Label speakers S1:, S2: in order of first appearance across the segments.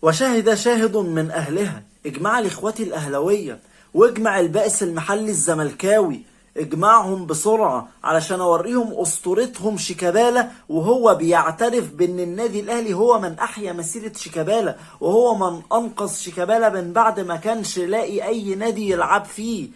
S1: وشهد شاهد من أهلها. اجمع لي اخواتي الأهلوية، واجمع البائس المحلي الزملكاوي، اجمعهم بسرعة علشان اوريهم اسطورتهم شيكابالا، وهو بيعترف بان النادي الاهلي هو من احيا مسيرة شيكابالا، وهو من انقذ شيكابالا من بعد ما كانش لاقي اي نادي يلعب فيه،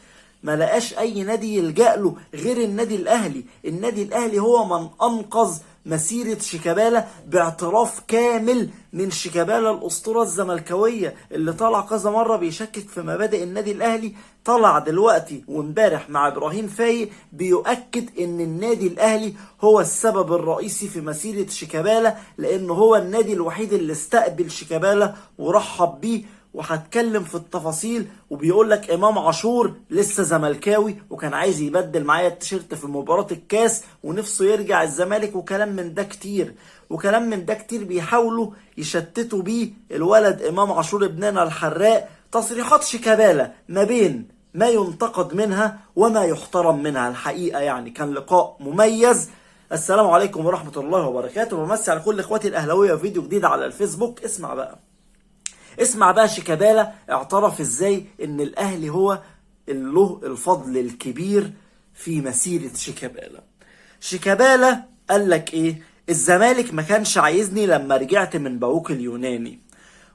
S1: ما لقاش اي نادي يلجأ له غير النادي الاهلي. النادي الاهلي هو من انقذ مسيرة شيكابالا باعتراف كامل من شيكابالا الاسطورة الزملكاوية اللي طلع كذا مرة بيشكك في مبادئ النادي الاهلي. طلع دلوقتي وامبارح مع ابراهيم فايق بيؤكد ان النادي الاهلي هو السبب الرئيسي في مسيرة شيكابالا، لانه هو النادي الوحيد اللي استقبل شيكابالا ورحب بيه. وهتكلم في التفاصيل. وبيقول لك امام عاشور لسه زملكاوي وكان عايز يبدل معايا التيشيرت في مباراة الكاس ونفسه يرجع الزمالك، وكلام من ده كتير وكلام من ده كتير بيحاولوا يشتتوا بيه الولد امام عاشور ابننا الحراق. تصريحات شيكابالا ما بين ما ينتقد منها وما يحترم منها. الحقيقة يعني كان لقاء مميز. السلام عليكم ورحمة الله وبركاته، وبمسي على كل اخواتي الاهلاوية. فيديو جديد على الفيسبوك. اسمع بقى شيكابالا اعترف ازاي ان الاهلي هو اللي له الفضل الكبير في مسيرة شيكابالا. شيكابالا قال لك ايه؟ الزمالك ما كانش عايزني لما رجعت من باوك اليوناني،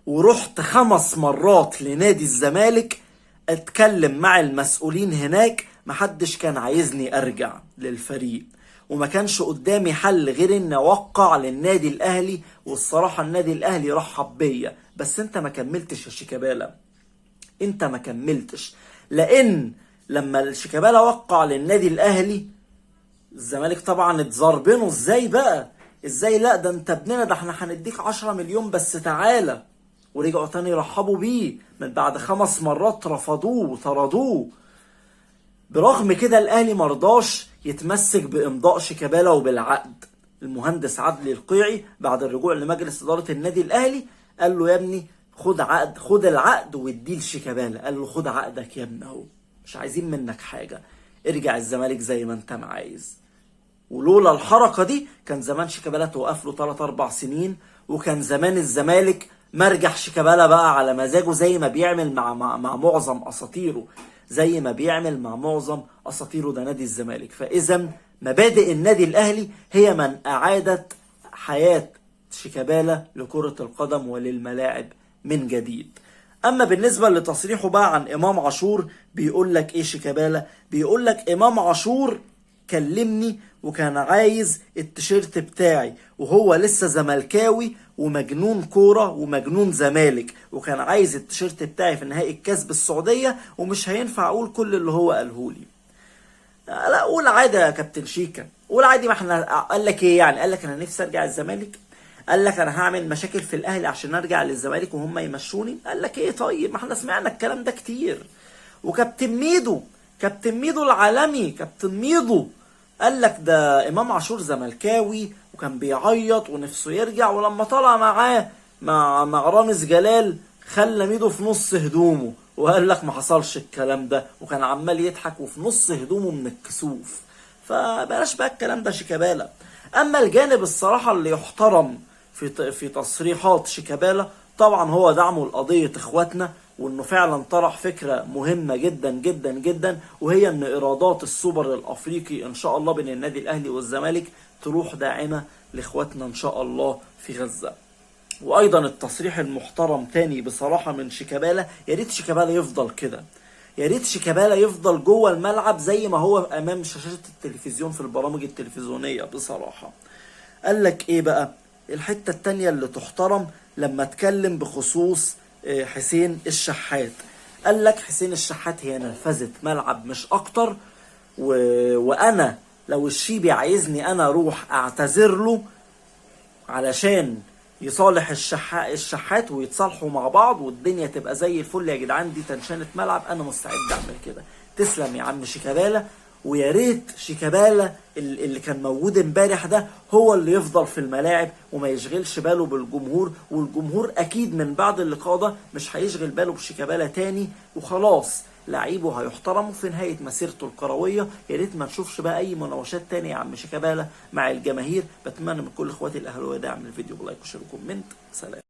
S1: ورحت 5 مرات لنادي الزمالك اتكلم مع المسؤولين هناك، محدش كان عايزني ارجع للفريق، وما كانش قدامي حل غير ان اوقع للنادي الاهلي، والصراحة النادي الاهلي رحب بيا. بس انت ما كملتش يا شيكابالا، انت ما كملتش، لان لما شيكابالا وقع للنادي الاهلي الزمالك طبعا اتزربنوا. ازاي بقى؟ ازاي؟ لا ده انت ابننا، ده احنا هنديك 10 مليون بس تعالى. ورجعوا تاني رحبوا بيه من بعد 5 مرات رفضوه وطردوه. برغم كده الاهلي مرضاش يتمسك بامضاء شيكابالا وبالعقد. المهندس عدلي القيعي بعد الرجوع لمجلس اداره النادي الاهلي قال له يا ابني خد العقد واديه لشيكابالا. قال له خد عقدك يا ابني اهو، مش عايزين منك حاجه، ارجع الزمالك زي ما انت ما عايز. ولولا الحركه دي كان زمان شيكابالا توقف له 3-4 سنين، وكان زمان الزمالك مرجح شيكابالا بقى على مزاجه زي ما بيعمل مع معظم اساطيره، زي ما بيعمل مع معظم اساطيره ده نادي الزمالك. فاذا مبادئ النادي الاهلي هي من اعادت حياه شيكابالا لكرة القدم وللملاعب من جديد. اما بالنسبة لتصريحه بقى عن امام عاشور، بيقول لك ايه شيكابالا؟ بيقول لك امام عاشور كلمني وكان عايز التيشيرت بتاعي، وهو لسه زملكاوي ومجنون كورة ومجنون زمالك، وكان عايز التيشيرت بتاعي في نهائي الكاس بالسعودية، ومش هينفع اقول كل اللي هو قاله لي. لا قول عادي يا كابتن شيكا، قول عادي. ما احنا قال لك ايه يعني؟ قال لك انا نفسي ارجع الزمالك؟ قال لك انا هعمل مشاكل في الاهلي عشان ارجع للزمالك وهم يمشوني؟ قال لك ايه؟ طيب ما احنا سمعنا الكلام ده كتير. وكابتن ميدو العالمي، كابتن ميدو قال لك ده امام عاشور زملكاوي وكان بيعيط ونفسه يرجع، ولما طلع معاه مع رامز جلال خلى ميدو في نص هدومه، وقال لك ما حصلش الكلام ده، وكان عمال يضحك وفي نص هدومه من الكسوف. فبلاش بقى الكلام ده شيكابالا. اما الجانب الصراحة اللي يحترم في تصريحات شيكابالا طبعا هو دعمه لقضية اخواتنا، وانه فعلا طرح فكرة مهمة جدا جدا جدا، وهي ان ايرادات السوبر الافريقي ان شاء الله بين النادي الاهلي والزمالك تروح داعمة لاخواتنا ان شاء الله في غزة. وايضا التصريح المحترم تاني بصراحة من شيكابالا، يا ريت شيكابالا يفضل كده، يا ريت شيكابالا يفضل جوه الملعب زي ما هو امام شاشة التلفزيون في البرامج التلفزيونية بصراحة. قال لك ايه بقى الحتة التانية اللي تحترم؟ لما اتكلم بخصوص حسين الشحات، قال لك حسين الشحات هي نرفزة ملعب مش اكتر، وانا لو الشيبي عايزني انا اروح اعتذر له علشان يصالح الشحات ويتصالحوا مع بعض والدنيا تبقى زي الفل يا جدعان، دي تنشنة ملعب، انا مستعد اعمل كده. تسلم يا عم شيكابالا. ويا ريت شيكابالا اللي كان موجود امبارح ده هو اللي يفضل في الملاعب وما يشغلش باله بالجمهور، والجمهور اكيد من بعد اللقاء ده مش هيشغل باله بشيكابالا تاني، وخلاص لعيبه هيحترموا في نهاية مسيرته الكروية. يا ريت ما نشوفش بقى اي مناوشات تانية يا عم شيكابالا مع الجماهير. بتمنى من كل اخواتي الاهلاويه دعم الفيديو بلايك وشير وكومنت. سلام.